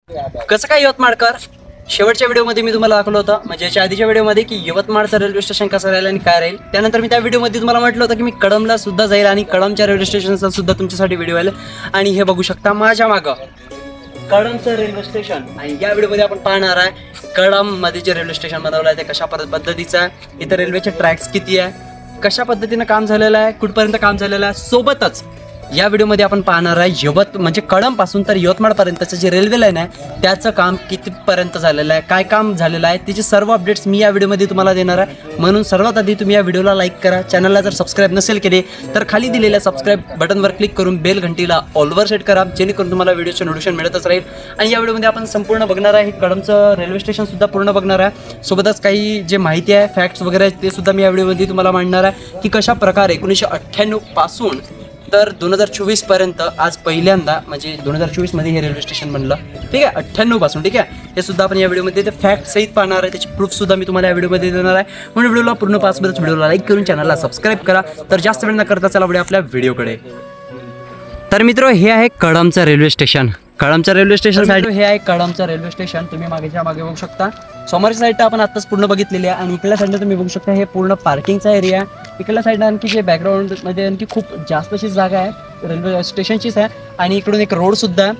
कसं काय यवतमाळकर, शेवटच्या व्हिडिओमध्ये मी तुम्हाला दाखवलं होतं, म्हणजे याच्या आधीच्या व्हिडिओमध्ये की यवतमाळचं रेल्वे स्टेशन कसं राहील आणि काय राहील. त्यानंतर मी त्या व्हिडिओमध्ये तुम्हाला म्हटलं होतं की मी कळंबला सुद्धा जाईल आणि कळंबच्या रेल्वे स्टेशनचा सुद्धा तुमच्यासाठी व्हिडिओ आला. आणि हे बघू शकता माझ्या मागं कळंबचं रेल्वे स्टेशन. आणि या व्हिडिओमध्ये आपण पाहणार आहे कळंबमध्ये जे रेल्वे स्टेशन बनवलं आहे ते कशा पद्धतीचं आहे, इथं रेल्वेचे ट्रॅक्स किती आहे, कशा पद्धतीनं काम झालेलं आहे, कुठपर्यंत काम झालेलं आहे. सोबतच या व्हिडिओमध्ये आपण पाहणार आहे म्हणजे कळंबपासून तर यवतमाळपर्यंतचं जे रेल्वे लाईन आहे त्याचं काम कितीपर्यंत झालेलं आहे, काय काम झालेलं आहे, त्याचे सर्व अपडेट्स मी या व्हिडिओमध्ये तुम्हाला देणार आहे. म्हणून सर्वात आधी तुम्ही या व्हिडिओला लाईक करा. चॅनलला जर सबस्क्राईब नसेल केले तर खाली दिलेल्या सबस्क्राईब बटनवर क्लिक करून बेल घंटीला ऑलवर सेट करा, जेणेकरून तुम्हाला व्हिडिओचे नोटिफिकेशन मिळतच राहील. आणि या व्हिडिओमध्ये आपण संपूर्ण बघणार आहे कळंबचं रेल्वे स्टेशनसुद्धा पूर्ण बघणार आहे. सोबतच काही जे माहिती आहे, फॅक्ट्स वगैरे आहेत ते सुद्धा मी या व्हिडिओमध्ये तुम्हाला मांडणार आहे की कशा प्रकारे 1998 पासून तर 2024 पर्यंत आज पहिल्यांदा म्हणजे 2024 मध्ये हे रेल्वे स्टेशन बनलं. ठीक आहे, 98 पासून. ठीक आहे, हे सुद्धा आपण या व्हिडिओमध्ये ते फॅक्ट सहित पाहणार आहे, त्याची प्रूफ सुद्धा मी तुम्हाला या व्हिडिओमध्ये देणार आहे. म्हणून व्हिडिओला पूर्ण पासपर्यंत व्हिडिओला लाईक करून चॅनलला सबस्क्राईब करा. तर जास्त वेळ न करता चला पुढे आपल्या व्हिडिओकडे. तर मित्र, हे आहे कळंबचं रेल्वे स्टेशन. कळंबच्या रेल्वे स्टेशन साईड हे आहे कळंबचं रेल्वे स्टेशन. तुम्ही मागे बघू शकता. समोरच्या साईड आपण आत्ताच पूर्ण बघितलेली आहे आणि इकडल्या साईडला तुम्ही बघू शकता हे पूर्ण पार्किंगचा एरिया आहे. इकडल्या साईडला आणखी जे बॅकग्राऊंडमध्ये आणखी खूप जास्त अशी जागा आहे रेल्वे स्टेशनचीच आहे. आणि इकडून एक रोड सुद्धा आहे.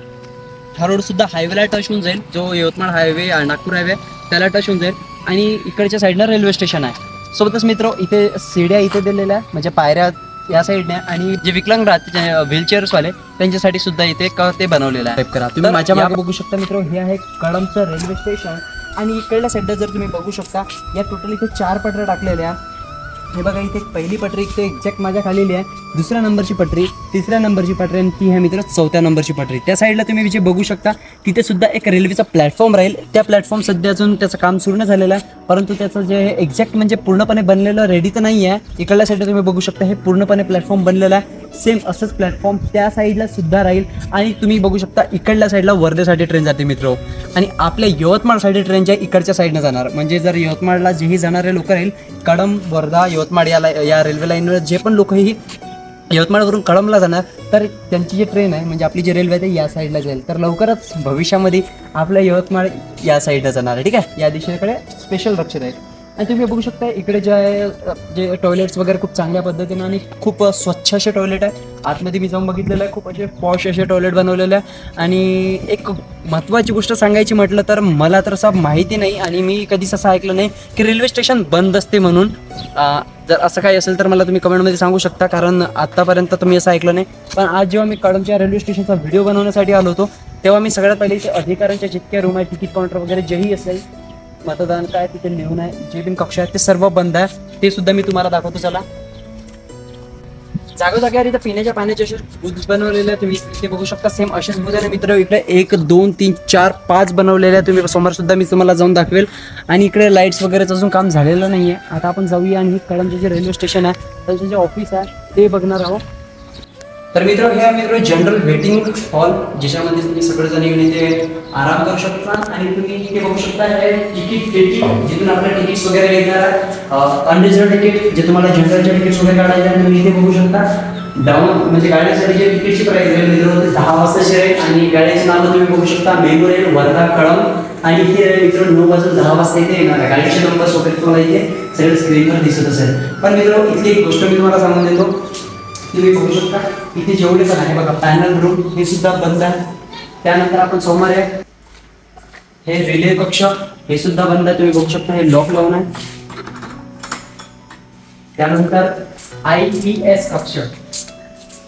हा रोड सुद्धा हायवेला टच होऊन जाईल, जो यवतमाळ हायवे नागपूर हायवे त्याला टच होऊन जाईल. आणि इकडच्या साईडला रेल्वे स्टेशन आहे. सोबतच मित्र, इथे सीड्या इथे दिलेल्या आहे, म्हणजे पायऱ्या या साईडने. आणि जे विकलांग राहते व्हीलचेअर्सवाले त्यांच्यासाठी सुद्धा इथे ते बनवलेलं आहे. करा तुम्ही माझ्या मागे बघू शकता मित्र, हे आहे कळंबचं रेल्वे स्टेशन. आणि इकडल्या साईडला जर तुम्ही बघू शकता या टोटल इथे 4 पटऱ्या टाकलेल्या. हे बघा, इथे पहिली पटरी इथे एक्झॅक्ट माझ्या खालीली आहे, दुसऱ्या नंबरची पटरी, तिसऱ्या नंबरची पटरी आणि ती आहे मित्र चौथ्या नंबरची पटरी. त्या साईडला तुम्ही जे बघू शकता तिथे सुद्धा एक रेल्वेचा प्लॅटफॉर्म राहील. त्या प्लॅटफॉर्म सध्या अजून त्याचं काम सुरू नाही झालेलं आहे, परंतु त्याचं जे एक्झॅक्ट म्हणजे पूर्णपणे बनलेलं रेडी तर नाही आहे. इकडल्या साईडला तुम्ही बघू शकता हे पूर्णपणे प्लॅटफॉर्म बनलेलं आहे. सेम असंच प्लॅटफॉर्म त्या साईडला सुद्धा राहील. आणि तुम्ही बघू शकता इकडल्या साईडला वर्धेसाठी ट्रेन जाते मित्र, आणि आपल्या यवतमाळसाठी ट्रेन ज्या इकडच्या साईडनं जाणार. म्हणजे जर यवतमाळला जेही जाणारे लोक राहील कळंब, वर्धा, यवतमाळ या रेल्वे लाईनवर जे पण लोक ही यवतमाळवरून कळंबला जाणार तर त्यांची जी ट्रेन आहे म्हणजे आपली जी रेल्वे आहे या साईडला जाईल. तर लवकरच भविष्यामध्ये आपल्या यवतमाळ या साईडला जाणार आहे. ठीक आहे, या दिशेकडे स्पेशल लक्ष राहील. आणि तुम्ही बघू शकता इकडे जे टॉयलेट्स वगैरे खूप चांगल्या पद्धतीनं आणि खूप स्वच्छ असे टॉयलेट आहे. आतमध्ये मी जाऊन बघितलेलं आहे, खूप असे पॉश असे टॉयलेट बनवलेले आहे. आणि एक महत्त्वाची गोष्ट सांगायची म्हटलं तर मला तर असं माहिती नाही आणि मी कधीच असं ऐकलं नाही की रेल्वे स्टेशन बंद असते म्हणून. जर असं काही असेल तर मला तुम्ही कमेंटमध्ये सांगू शकता, कारण आत्तापर्यंत तुम्ही असं ऐकलं नाही. पण आज जेव्हा मी कळंबच्या रेल्वे स्टेशनचा व्हिडिओ बनवण्यासाठी आलो होतो तेव्हा मी सगळ्यात पहिले इथे अधिकाऱ्यांच्या जितक्या रूम आहे, तिकीट काउंटर वगैरे जेही असेल, मतदान काय तिथे लिहून आहे, जे पण कक्ष आहेत ते सर्व बंद आहे. ते सुद्धा मी तुम्हाला दाखवतो. चला, जागोजागेवर इथं पिण्याच्या पाण्याचे असे बूथ बनवलेले आहे. तुम्ही इथे बघू शकता सेम असेच बूथ आहे मित्र. इकडे 1, 2, 3, 4, 5 बनवलेले आहे. तुम्ही समोर सुद्धा मी तुम्हाला जाऊन दाखवेल. आणि इकडे लाईट्स वगैरेचं अजून काम झालेलं नाही आहे. आता आपण जाऊया आणि कळंबचे जे रेल्वे स्टेशन आहे त्यांचं जे ऑफिस आहे ते बघणार आहोत. तर मित्र, हे आहे जनरल वेटिंग हॉल, ज्याच्यामध्ये तुम्ही सगळेजण येऊन इथे आराम करू शकता. आणि तुम्ही इथे बघू शकता हे तिकीट पेटी, जिथून आपले तिकीट्स वगैरे येणार आहे. अनरिझर्व तिकीट जे तुम्हाला जनरलचे तिकीट्स वगैरे काढायचे आहे तुम्ही इथे बघू शकता. डाऊन म्हणजे गाड्यासाठी जे तिकीटची प्राइस आहे मित्र 10 वाजताची आहे. आणि गाड्याची नावं तुम्ही बघू शकता, मेमू रेल, वर्धा, कळंब. आणि इथे मित्र 9 वाजून 10 वाजता इथे येणार आहे. गाडीचे नंबर्स वगैरे तुम्हाला इथे सगळं स्क्रीनवर दिसत असेल. पण मित्र, इथली एक गोष्ट मी तुम्हाला सांगून देतो. तुम्ही बघू शकता इथे जेवढे पण आहे बघा पॅनल रूम हे सुद्धा बंद आहे. त्यानंतर आपण समोर आहे हे रिले कक्ष, हे सुद्धा बंद आहे. तुम्ही बघू शकता हे लॉक लावून आहे. त्यानंतर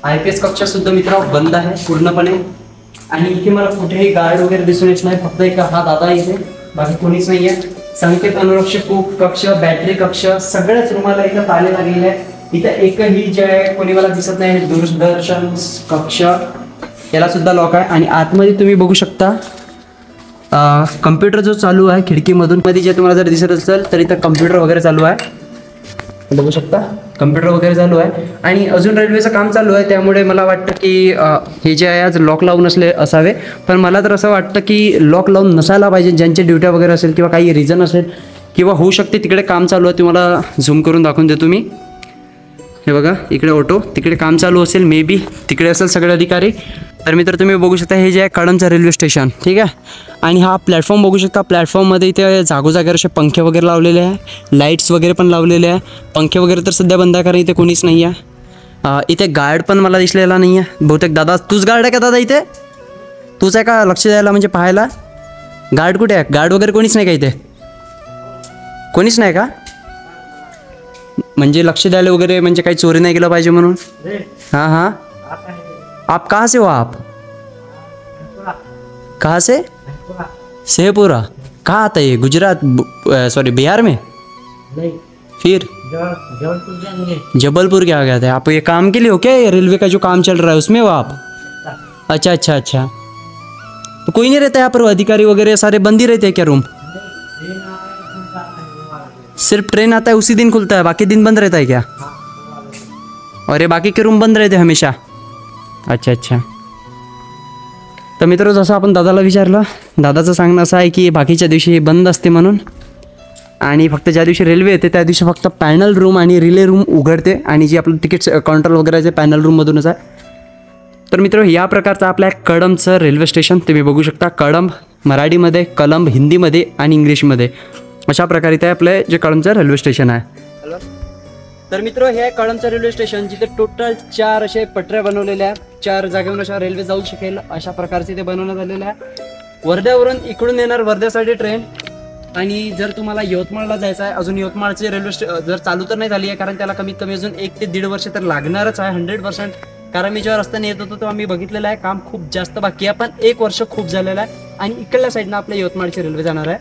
IPS कक्ष सुद्धा मित्र बंद आहे पूर्णपणे. आणि इथे मला कुठेही गार्ड वगैरे दिसून येत नाही, फक्त एक हा दादा इथे, बाकी कोणीच नाही आहे. संकेत अनुरक्षक कक्ष, बॅटरी कक्ष, सगळ्याच रूमाला इथं ताले लागलेले आहे. इथं एकही जे आहे कोणी मला दिसत नाही. दूरदर्शन कक्ष याला सुद्धा लॉक आहे. आणि आतमध्ये तुम्ही बघू शकता कम्प्युटर जो चालू आहे खिडकीमधून मध्ये जे तुम्हाला जर दिसत असेल तर इथं कम्प्युटर वगैरे चालू आहे. बघू शकता कम्प्युटर वगैरे चालू आहे. आणि अजून रेल्वेचं काम चालू आहे, त्यामुळे मला वाटतं की हे जे आहे आज लॉक लावून असावे. पण मला तर असं वाटतं की लॉक लावून नसायला पाहिजे. ज्यांच्या ड्युट्या वगैरे असेल किंवा काही रिझन असेल किंवा होऊ शकते तिकडे काम चालू आहे. तुम्हाला झूम करून दाखवून देतो मी. हे बघा इकडे ऑटो, तिकडे काम चालू असेल, मे बी तिकडे असेल सगळे अधिकारी. तर मित्र तुम्ही बघू शकता हे जे आहे कळंबचं रेल्वे स्टेशन, ठीक आहे. आणि हा प्लॅटफॉर्म बघू शकता. प्लॅटफॉर्ममध्ये इथे जागोजागेवर असे पंखे वगैरे लावलेले आहे, लाईट्स वगैरे पण लावलेले आहे. पंखे वगैरे तर सध्या बंद आहे कारण इथे कोणीच नाही आहे. इथे गार्ड पण मला दिसलेला नाही आहे. बहुतेक दादा तूच गार्ड आहे का दादा? इथे तूच आहे का लक्ष द्यायला म्हणजे पाहायला? गार्ड कुठे आहे? गार्ड वगैरे कोणीच नाही का इथे? कोणीच नाही का? म्हणजे लक्ष द्यायला वगैरे म्हणजे काही चोरी नाही केलं पाहिजे म्हणून. हाँ हाँ, आप कहाँ से हो? आप कहाँ से? शेखपुरा. कहाँ आता है? गुजरात सॉरी बिहार में? नहीं, फिर जबलपुर जाएंगे। जबलपुर क्या गया था? आप ये काम के लिए हो क्या? ये रेलवे का जो काम चल रहा है उसमें हो आप? अच्छा अच्छा अच्छा. तो कोई नहीं रहता यहाँ पर? अधिकारी वगैरह सारे बंद ही रहते हैं क्या रूम? सिर्फ ट्रेन आता है उसी दिन खुलता है, बाकी दिन बंद रहता है क्या? और ये बाकी के रूम बंद रहते हमेशा? अच्छा अच्छा. तर मित्र जसं आपण दादाला विचारलं, दादाचं सांगणं असं आहे की बाकीच्या दिवशी बंद असते म्हणून, आणि फक्त ज्या दिवशी रेल्वे येते त्या दिवशी फक्त पॅनल रूम आणि रिले रूम उघडते, आणि जी आपलं तिकीट काउंटर वगैरे आहे पॅनल रूममधूनच आहे. तर मित्र या प्रकारचं आपल्या कळंबचं रेल्वे स्टेशन तुम्ही बघू शकता. कळंब मराठीमध्ये, कळंब हिंदीमध्ये आणि इंग्लिशमध्ये अशा प्रकारे ते आपलं जे कळंबचं रेल्वे स्टेशन आहे. तर मित्र हे आहे कळंबचं रेल्वे स्टेशन, जिथे टोटल 4 असे पटऱ्या बनवलेल्या आहेत. 4 जागेवरून अशा रेल्वे जाऊ शकेल अशा प्रकारचे ते बनवण्यात आलेलं आहे. वर्ध्यावरून इकडून येणार वर्ध्यासाठी ट्रेन, आणि जर तुम्हाला यवतमाळला जायचं आहे, अजून यवतमाळची रेल्वे जर चालू तर नाही झाली आहे कारण त्याला कमीत कमी अजून 1 ते 1.5 वर्ष तर लागणारच आहे 100%. कारण मी जेव्हा रस्त्याने येत होतो तेव्हा मी बघितलेलं आहे काम खूप जास्त बाकी आहे, पण 1 वर्ष खूप झालेलं आहे. आणि इकडल्या साईडनं आपल्या यवतमाळची रेल्वे जाणार आहे.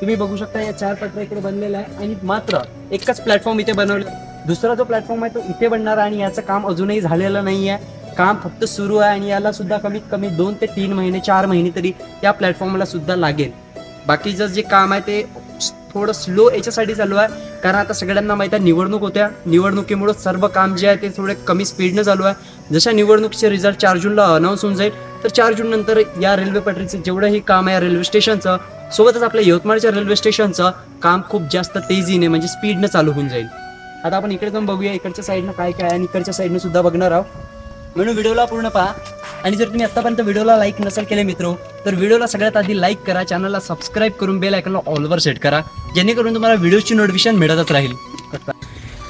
तुम्ही बघू शकता या 4 पटऱ्या इकडे बनलेल्या आहे, आणि मात्र एकच प्लॅटफॉर्म इथे बनवलं. दुसरा जो प्लॅटफॉर्म आहे तो इथे बनणार आहे, आणि याचं काम अजूनही झालेलं नाही आहे. काम फक्त सुरू आहे, आणि याला सुद्धा कमीत कमी 2 ते 3 महिने 4 महिने तरी या प्लॅटफॉर्मला सुद्धा लागेल. बाकीचं जे काम आहे ते थोडं स्लो याच्यासाठी चालू आहे, कारण आता सगळ्यांना माहिती आहे निवडणूक होत्या. निवडणुकीमुळे सर्व काम जे आहे ते थोडे कमी स्पीडनं चालू आहे. जशा निवडणुकीचे रिझल्ट 4 जूनला अनाऊन्स होऊन जाईल, तर 4 जून नंतर या रेल्वे पटरीचं जेवढंही काम आहे रेल्वे स्टेशनचं, सोबतच आपल्या यवतमाळच्या रेल्वे स्टेशनचं काम खूप जास्त तेजीने म्हणजे स्पीडनं चालू होऊन जाईल. आता आपण इकडे जाऊन बघूया इकडच्या साईडनं काय काय आहे, आणि इकडच्या साईडनं सुद्धा बघणार आहोत. म्हणून व्हिडिओला पूर्ण पहा. आणि जर तुम्ही आतापर्यंत व्हिडिओला लाईक नसेल केले मित्रो, तर व्हिडिओला सगळ्यात आधी लाईक करा, चॅनलला सबस्क्राईब करून बेल आयकॉनला ऑलवर सेट करा, जेणेकरून तुम्हाला व्हिडिओची नोटिफिकेशन मिळतच राहील.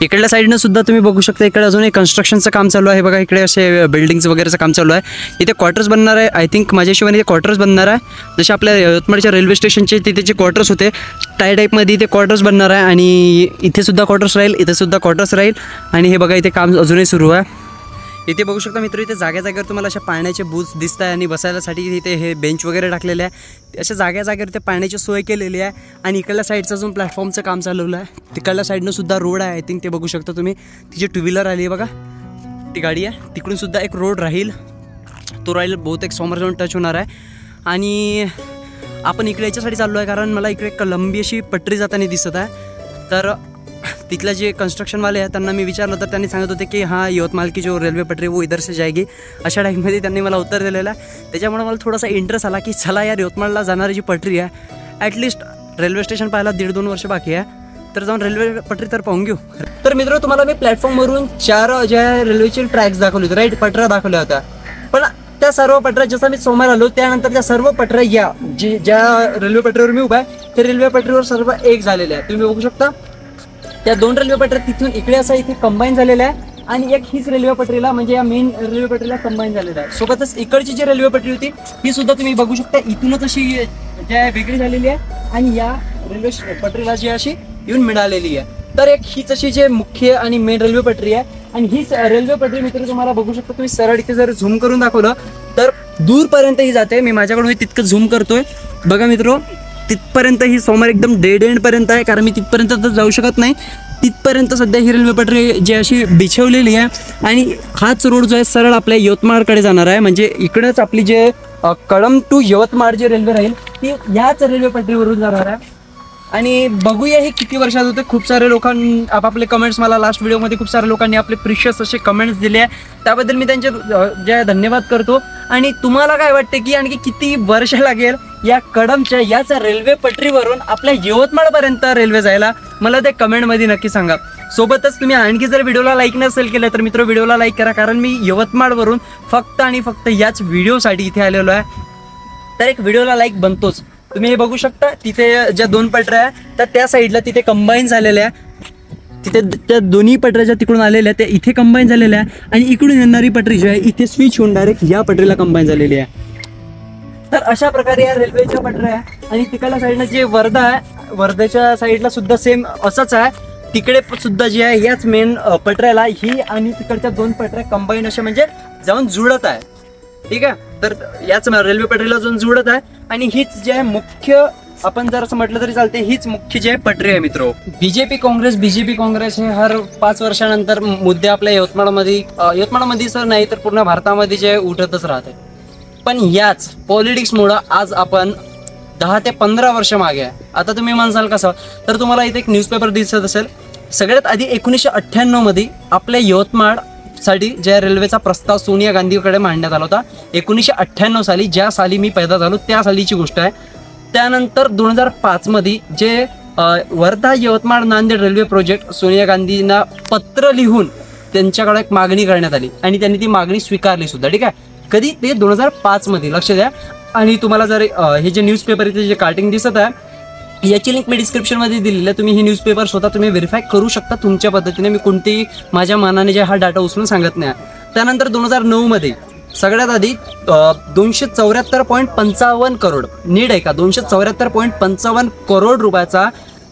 इकडल्या साईडनं सुद्धा तुम्ही बघू शकता इकडे अजून एक कन्स्ट्रक्शनचं काम चालू आहे. बघा इकडे असे बिल्डिंग्स वगैरेचं काम चालू आहे. इथे क्वार्टर्स बनणार आहे. आय थिंक माझ्या हिशोबाने इथे क्वार्टर्स बनणार आहे. जसे आपल्या यवतमाळच्या रेल्वे स्टेशनचे तिथे जे क्वार्टर्स होते टाईपमध्ये इथे क्वार्टर्स बनणार आहे, आणि इथे सुद्धा क्वार्टर्स राहील, इथे सुद्धा क्वार्टर्स राहील. आणि हे बघा इथे काम अजूनही सुरू आहे. इथे बघू शकता मित्र इथे जागेवर तुम्हाला अशा पाण्याचे बूथ दिसत आहे, आणि बसायसाठी इथे हे बेंच वगैरे टाकलेले आहे. अशा जागेवर इथे पाण्याची सोय केलेली आहे. आणि इकडल्या साईडचं अजून प्लॅटफॉर्मचं काम चालवलं आहे. तिकडल्या साईडनं सुद्धा रोड आहे. आय थिंक ते बघू शकता तुम्ही. तिची 2 व्हीलर आली आहे बघा, ती गाडी आहे. तिकडून सुद्धा एक रोड राहील, तो राहील बहुतेक समोर जाऊन टच होणार आहे. आणि आपण इकडे याच्यासाठी चाललो आहे कारण मला इकडे एक लंबी अशी पटरी जाताना दिसत आहे. तर तिथल्या जे कन्स्ट्रक्शनवाले आहेत त्यांना मी विचारलं तर त्यांनी सांगत होते की हाँ यवतमाळ की जो रेल्वे पटरी वो इधर से जाएगी, अशा टाईपमध्ये त्यांनी मला उत्तर दिलेलं आहे. त्याच्यामुळे मला थोडासा इंटरेस्ट आला की चला यार यवतमाळला जाणारी जी पटरी आहे ॲटलिस्ट रेल्वे स्टेशन पाहायला 1.5-2 वर्ष बाकी आहे, तर जाऊन रेल्वे पटरी तर पाहून घेऊ. तर मित्र तुम्हाला मी प्लॅटफॉर्मवरून 4 ज्या रेल्वेचे ट्रॅक्स दाखवले होते, राईट, पटऱ्या दाखवल्या होत्या. पण त्या सर्व पटऱ्या जसं मी समोर आलो त्यानंतर त्या सर्व पटऱ्या या ज्या रेल्वे पटरीवर मी उभा आहे त्या रेल्वे पटरीवर सर्व एक झालेल्या आहे. तुम्ही बघू शकता त्या 2 रेल्वे पटऱ्या तिथून इकडे असं इथे कंबाईन झालेल्या आहे, आणि एक हीच रेल्वे पटरीला म्हणजे या मेन रेल्वे पटरीला कंबाईन झालेलं आहे. सोबतच इकडची जी रेल्वे पटरी होती ही सुद्धा तुम्ही बघू शकता इथूनच अशी ज्या वेगळी झालेली आहे, आणि या रेल्वे पटरीला जी अशी येऊन मिळालेली आहे. तर एक हीच अशी जे मुख्य आणि मेन रेल्वे पटरी आहे, आणि हीच रेल्वे पटरी मित्र तुम्हाला बघू शकता. तुम्ही सरळ इथे जर झूम करून दाखवलं तर दूरपर्यंत ही जाते. मी माझ्याकडून तितकं झूम करतोय बघा मित्र, तिथपर्यंत ही समोर एकदम डेड एंड पर्यंत आहे, कारण मी तिथपर्यंत तर जाऊ शकत नाही. तिथपर्यंत सध्या ही रेल्वे पटरी जी अशी बिछवलेली आहे, आणि हाच रोड जो आहे सरळ आपल्या यवतमाळकडे जाणार आहे. म्हणजे इकडेच आपली जे कळंब टू यवतमाळ जी रेल्वे राहील ती याच रेल्वे पटरीवरून जाणार आहे. आणि बघूया हे किती वर्षात होते. खूप सारे लोकांनी आपापले कमेंट्स मला लास्ट व्हिडिओमध्ये खूप साऱ्या लोकांनी आपले प्रिशियस असे कमेंट्स दिले आहे, त्याबद्दल मी त्यांचे जे धन्यवाद करतो. आणि तुम्हाला काय वाटते की आणखी किती वर्ष लागेल या कळंबच्या याच रेल्वे पटरीवरून आपल्या यवतमाळपर्यंत रेल्वे जायला, मला ते कमेंटमध्ये नक्की सांगा. सोबतच तुम्ही आणखी जर व्हिडिओला लाईक नसेल केलं तर मित्र व्हिडिओला लाईक करा, कारण मी यवतमाळवरून फक्त आणि फक्त याच व्हिडिओसाठी इथे आलेलो आहे. तर एक व्हिडिओला लाईक बनतोच. तुम्ही हे बघू शकता, तिथे ज्या 2 पटऱ्या आहे तर त्या साईडला तिथे कंबाईन झालेल्या आहे. तिथे त्या दोन्ही पटऱ्या ज्या तिकडून आलेल्या त्या इथे कंबाईन झालेल्या आहे आणि इकडून येणारी पटरी जी आहे इथे स्विच होऊन डायरेक्ट या पटरीला कंबाईन झालेली आहे. तर अशा प्रकारे या रेल्वेच्या पटऱ्या आहे. आणि तिकडल्या साईडला जे वर्धा आहे, वर्धेच्या साईडला सुद्धा सेम असंच आहे. तिकडे सुद्धा जी आहे याच मेन पटऱ्याला ही आणि तिकडच्या 2 पटऱ्या कंबाईन अशा म्हणजे जाऊन जुळत आहे. ठीक आहे, तर याच रेल्वे पटरीला जाऊन जुळत आहे. आणि हीच जे आहे मुख्य, आपण जर असं म्हटलं तरी चालते, हीच मुख्य जे पटरी आहे मित्र. बीजेपी काँग्रेस हे हर 5 वर्षानंतर मुद्दे आपल्या यवतमाळमध्ये सर नाही तर पूर्ण भारतामध्ये जे उठतच राहते. पण याच पॉलिटिक्समुळं आज आपण 10 ते 15 वर्ष मागे आहे. आता तुम्ही म्हणसाल कसं, तर तुम्हाला इथे एक न्यूजपेपर दिसत असेल. सगळ्यात आधी 1998 मध्ये आपल्या यवतमाळसाठी ज्या रेल्वेचा प्रस्ताव सोनिया गांधीकडे मांडण्यात आला होता. 1998 साली, ज्या साली मी पैदा झालो त्या सालीची गोष्ट आहे. त्यानंतर 2005 मध्ये जे वर्धा यवतमाळ नांदेड रेल्वे प्रोजेक्ट सोनिया गांधींना पत्र लिहून त्यांच्याकडे एक मागणी करण्यात आली आणि त्यांनी ती मागणी स्वीकारली सुद्धा. ठीक आहे, कधी ते 2005 मध्ये, लक्ष द्या. आणि तुम्हाला जर हे जे न्यूजपेपर इथे जे कार्टिंग दिसत आहे याची लिंक मी डिस्क्रिप्शनमध्ये दिलेली आहे. तुम्ही ही न्यूजपेपर स्वतः तुम्ही व्हेरीफाय करू शकता तुमच्या पद्धतीने. मी कोणतीही माझ्या मनाने जे हा डाटा उचलून सांगत नाही. त्यानंतर 2009 मध्ये सगळ्यात आधी 274.55 करोड, नीड आहे का, 274.55 करोड रुपयाचा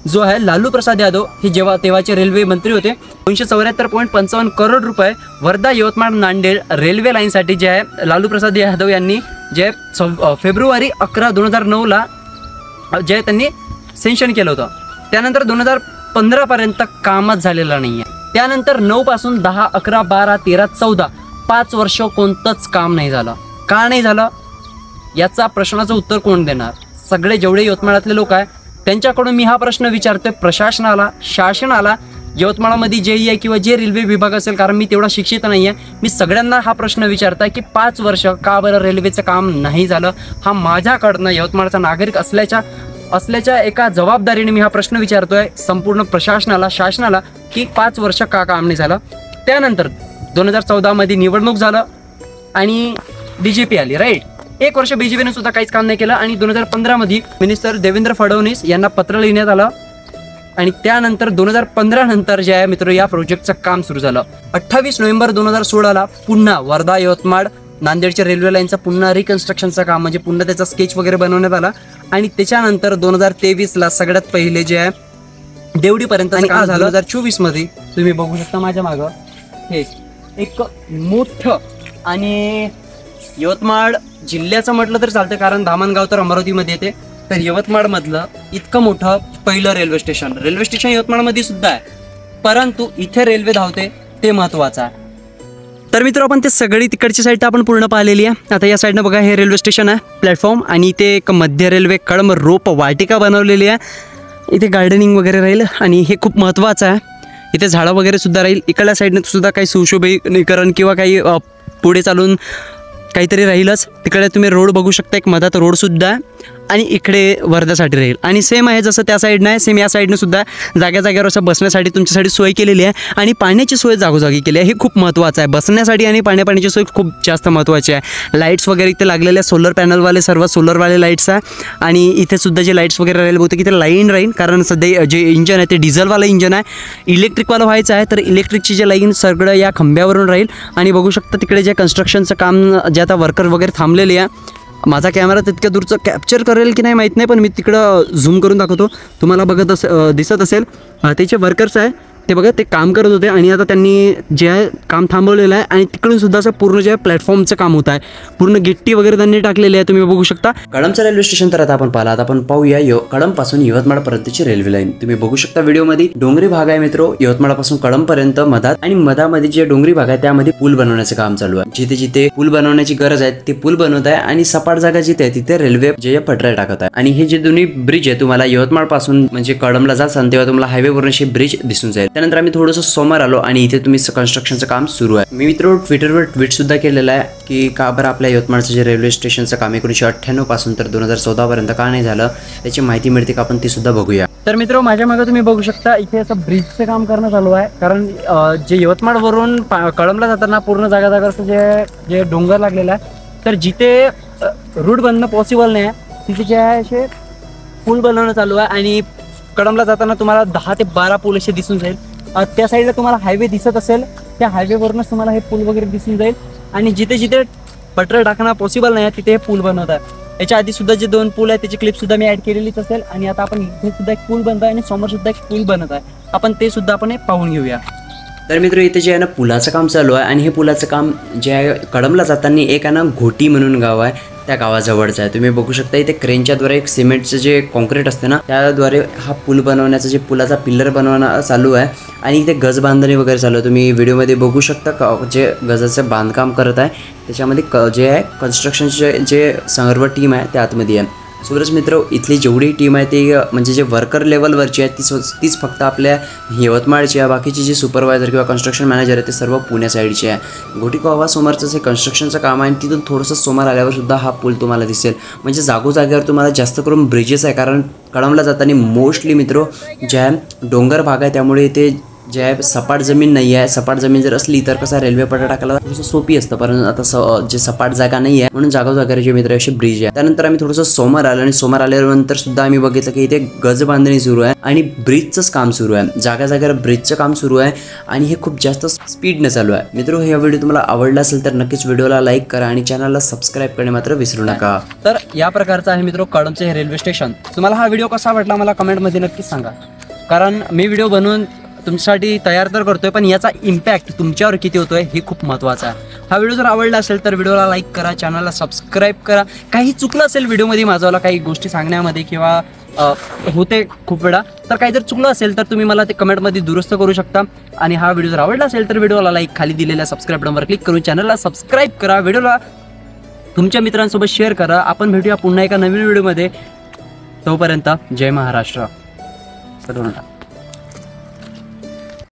जो आहे लालू प्रसाद यादव हे जेव्हा तेव्हाचे रेल्वे मंत्री होते, 274.55 करोड रुपये वर्धा यवतमाळ नांदेड रेल्वे लाईनसाठी जे आहे लालू प्रसाद यादव यांनी जे फेब्रुवारी 11, 2009ला जे त्यांनी सेंशन केलं होतं. त्यानंतर 2015 पर्यंत कामच झालेलं नाही आहे. त्यानंतर 9 पासून 10, 11, 12, 13, 14 5 वर्ष कोणतंच काम नाही झालं. का नाही झालं याचा प्रश्नाचं उत्तर कोण देणार? सगळे जेवढे यवतमाळातले लोक आहे त्यांच्याकडून मी हा प्रश्न विचारतोय प्रशासनाला, शासनाला, यवतमाळमध्ये जे आहे किंवा जे रेल्वे विभाग असेल, कारण मी तेवढा शिक्षित नाही आहे. मी सगळ्यांना हा प्रश्न विचारताय की 5 वर्ष का बरं रेल्वेचं काम नाही झालं? हा माझ्याकडनं यवतमाळचा नागरिक असल्याच्या एका जबाबदारीने मी हा प्रश्न विचारतोय संपूर्ण प्रशासनाला, शासनाला की 5 वर्ष का काम नाही झालं. त्यानंतर 2014 मध्ये निवडणूक झालं आणि बीजेपी आली, राईट. 1 वर्ष बीजेपीने सुद्धा काहीच काम नाही केलं. आणि 2015 मध्ये मिनिस्टर देवेंद्र फडणवीस यांना पत्र लिहिण्यात आलं आणि त्यानंतर 2015 नंतर जे आहे मित्र या प्रोजेक्टचं काम सुरू झालं. 28 नोव्हेंबर 2016ला पुन्हा वर्धा यवतमाळ नांदेडच्या रेल्वे लाईनचं पुन्हा रिकन्स्ट्रक्शनचं काम म्हणजे पुन्हा त्याचा स्केच वगैरे बनवण्यात आला. आणि त्याच्यानंतर 2023ला सगळ्यात पहिले जे आहे देवडीपर्यंत काम झालं. 2024 मध्ये तुम्ही बघू शकता माझ्या मागं हे एक मोठं, आणि यवतमाळ जिल्ह्याचं म्हटलं तर चालतं कारण धामणगाव तर अमरावतीमध्ये येते, तर यवतमाळमधलं इतकं मोठं पहिलं रेल्वे स्टेशन यवतमाळमध्ये सुद्धा आहे. परंतु इथे रेल्वे धावते ते महत्त्वाचं आहे. तर मित्र आपण ते सगळी तिकडची साईड आपण पूर्ण पाहिलेली आहे. आता या साईडनं बघा हे रेल्वे स्टेशन आहे, प्लॅटफॉर्म, आणि इथे एक मध्य रेल्वे कळंब रोप वाटिका बनवलेली आहे. इथे गार्डनिंग वगैरे राहील आणि हे खूप महत्त्वाचं आहे. इथे झाडं वगैरे सुद्धा राहील. इकडल्या साईडने सुद्धा काही सुशोभीकरण किंवा काही पुढे चालून काहीतरी राहीलच. तिकडे तुम्ही रोड बघू शकता, एक मधात रोड सुद्धा आहे आणि इकडे वर्धासाठी राहील. आणि सेम आहे जसं त्या साईडनं आहे सेम या साईडनं सुद्धा जाग्यावर असं बसण्यासाठी तुमच्यासाठी सोय केलेली आहे. आणि पाण्याची सोय जागोजागी केली आहे, हे खूप महत्त्वाचं आहे. बसण्यासाठी आणि पाण्याची सोय खूप जास्त महत्त्वाची आहे. लाईट्स वगैरे इथे लागलेले, सोलर पॅनलवाले, सर्व सोलरवाले लाईट्स आहे. आणि इथे सुद्धा जे लाईट्स वगैरे राहील बहुतेक इथे लाईन राहील, कारण सध्या जे इंजन आहे ते डिझेलवालं इंजन आहे. इलेक्ट्रिकवालं व्हायचं आहे तर इलेक्ट्रिकची जे लाईन सगळं या खांब्यावरून राहील. आणि बघू शकता तिकडे जे कन्स्ट्रक्शनचं काम जे आता वर्कर वगैरे थांबलेले आहे. माझा कॅमेरा तितक्या दूरचं कॅप्चर करेल की नाही माहीत नाही, पण मी तिकडं झूम करून दाखवतो तुम्हाला. दिसत असेल त्याचे वर्कर्स आहे ते बघा, ते काम करत होते आणि आता त्यांनी जे आहे काम थांबवलेलं आहे. आणि तिकडून सुद्धा असं पूर्ण जे आहे प्लॅटफॉर्मचं काम होत आहे, पूर्ण गिट्टी वगैरे त्यांनी टाकलेली आहे, तुम्ही बघू शकता. कळंबचं रेल्वे स्टेशन तर आता आपण पाहिलं. आता आपण पाहूया कळंबपासून यवतमाळपर्यंतची रेल्वे लाईन. तुम्ही बघू शकता व्हिडिओमध्ये डोंगरी भाग आहे मित्रो, यवतमाळपासून कळंबपर्यंत मधात. आणि मधामध्ये जे डोंगरी भाग आहे त्यामध्ये पूल बनवण्याचं काम चालू आहे. जिथे जिथे पूल बनवण्याची गरज आहे ते पूल बनवत आहे. आणि सपाट जागा जिथे आहे तिथे रेल्वे जे पटऱ्या टाकत आहे. आणि हे जे दोन्ही ब्रिज आहे तुम्हाला यवतमाळ पासून म्हणजे कळंबला जाल तेव्हा तुम्हाला हायवेवरून अशी ब्रिज दिसून जाईल. त्यानंतर आम्ही थोडंसं समोर आलो आणि इथे तुम्ही कन्स्ट्रक्शनचं काम सुरू आहे. मी मित्र ट्विटरवर ट्विट सुद्धा केलेलं आहे की का बरं आपल्या यवतमाळचं जे रेल्वे स्टेशनचं काम 1998 पासून तर 2014 पर्यंत का नाही झालं, त्याची माहिती मिळते का आपण ती सुद्धा बघूया. तर मित्र माझ्या मागे तुम्ही बघू शकता इथे असं ब्रिजचं काम करणं चालू आहे. कारण जे यवतमाळवरून कळंबला जाताना पूर्ण जागा असं जे डोंगर लागलेला आहे, तर जिथे रूट बनणं पॉसिबल नाही आहे तिथे जे आहे असे पूल बनवणं चालू आहे. आणि कळंबला जाताना तुम्हाला 10 ते 12 पूल असे दिसून जाईल. त्या साईडला तुम्हाला हायवे दिसत असेल, त्या हायवेवरूनच तुम्हाला हे पूल वगैरे दिसून जाईल. आणि जिथे जिथे पटरं टाकणं पॉसिबल नाही आहे तिथे हे पूल बनवत आहे. याच्या आधी सुद्धा जे 2 पूल आहेत त्याची क्लिप सुद्धा मी ऍड केलेलीच असेल. आणि आता आपण इथे सुद्धा एक पूल बनत आहे आणि समोर सुद्धा एक पूल बनत आहे. आपण ते सुद्धा आपण पाहून घेऊया. तर मित्र इथे जे आहे ना पुलाचं काम चालू आहे आणि हे पुलाचं काम जे आहे कळंबला जाताना एक आहे ना घोटी म्हणून गाव आहे, त्या गावाजवळचं आहे. तुम्ही बघू शकता इथे क्रेनच्याद्वारे एक सिमेंटचं जे कॉन्क्रीट असते ना त्याद्वारे हा पूल बनवण्याचं जे पुलाचा पिल्लर बनवणं चालू आहे. आणि इथे गज बांधणी वगैरे चालू आहे. तुम्ही व्हिडिओमध्ये बघू शकता जे गजाचं बांधकाम करत आहे त्याच्यामध्ये जे आहे कन्स्ट्रक्शनचे जे सर्व टीम आहे त्या आतमध्ये आहे. सुरज मित्र इथली जेवढी टीम आहे ती म्हणजे जे वर्कर लेवलवरची आहे तीच फक्त आपल्या यवतमाळची आहे. बाकीची जी सुपरवायझर किंवा कन्स्ट्रक्शन मॅनेजर आहे ते सर्व पुण्या साईडचे आहे. घोटीकोवा समोरचं जे कन्स्ट्रक्शनचं काम आहे तिथून थोडंसं समोर आल्यावर सुद्धा हा पूल तुम्हाला दिसेल. म्हणजे जागोजागेवर तुम्हाला जास्त करून ब्रिजेस आहे. कारण कळंबला जाताना मोस्टली मित्र जे आहे डोंगर भाग आहे, त्यामुळे इथे जे आहे सपाट जमीन नाही आहे. सपाट जमीन जर असली तर कसा रेल्वे पट्टा टाकायला थोडंसं सोपी असतं, परंतु आता जे सपाट जागा नाही आहे म्हणून जागोजागेवर जे मित्र असे ब्रिज आहे. त्यानंतर आम्ही थोडंसं समोर आलो आणि समोर आल्यानंतर सुद्धा आम्ही बघितलं की इथे गज बांधणी सुरू आहे आणि ब्रिजचंच काम सुरू आहे. जागेवर ब्रिजचं काम सुरू आहे आणि हे खूप जास्त स्पीडने चालू आहे. मित्र हे व्हिडिओ तुम्हाला आवडला असेल तर नक्कीच व्हिडिओला लाईक करा आणि चॅनलला सबस्क्राईब करणे मात्र विसरू नका. तर या प्रकारचं आहे मित्र कळंबचे हे रेल्वे स्टेशन. तुम्हाला हा व्हिडिओ कसा वाटला मला कमेंटमध्ये नक्कीच सांगा. कारण मी व्हिडिओ बनवून तुमच्यासाठी तयार तर करतोय, पण याचा इम्पॅक्ट तुमच्यावर किती होतोय हे खूप महत्त्वाचं आहे. हा व्हिडिओ जर आवडला असेल तर व्हिडिओला लाईक करा, चॅनलला सबस्क्राईब करा. काही चुकलं असेल व्हिडिओमध्ये माझं काही गोष्टी सांगण्यामध्ये किंवा होते खूप वेळा, तर काही जर चुकलं असेल तर तुम्ही मला ते कमेंटमध्ये दुरुस्त करू शकता. आणि हा व्हिडिओ जर आवडला असेल तर व्हिडिओला लाईक, खाली दिलेल्या सबस्क्राईब बटनवर क्लिक करून चॅनलला सबस्क्राईब करा, व्हिडिओला तुमच्या मित्रांसोबत शेअर करा. आपण भेटूया पुन्हा एका नवीन व्हिडिओमध्ये. तोपर्यंत जय महाराष्ट्र.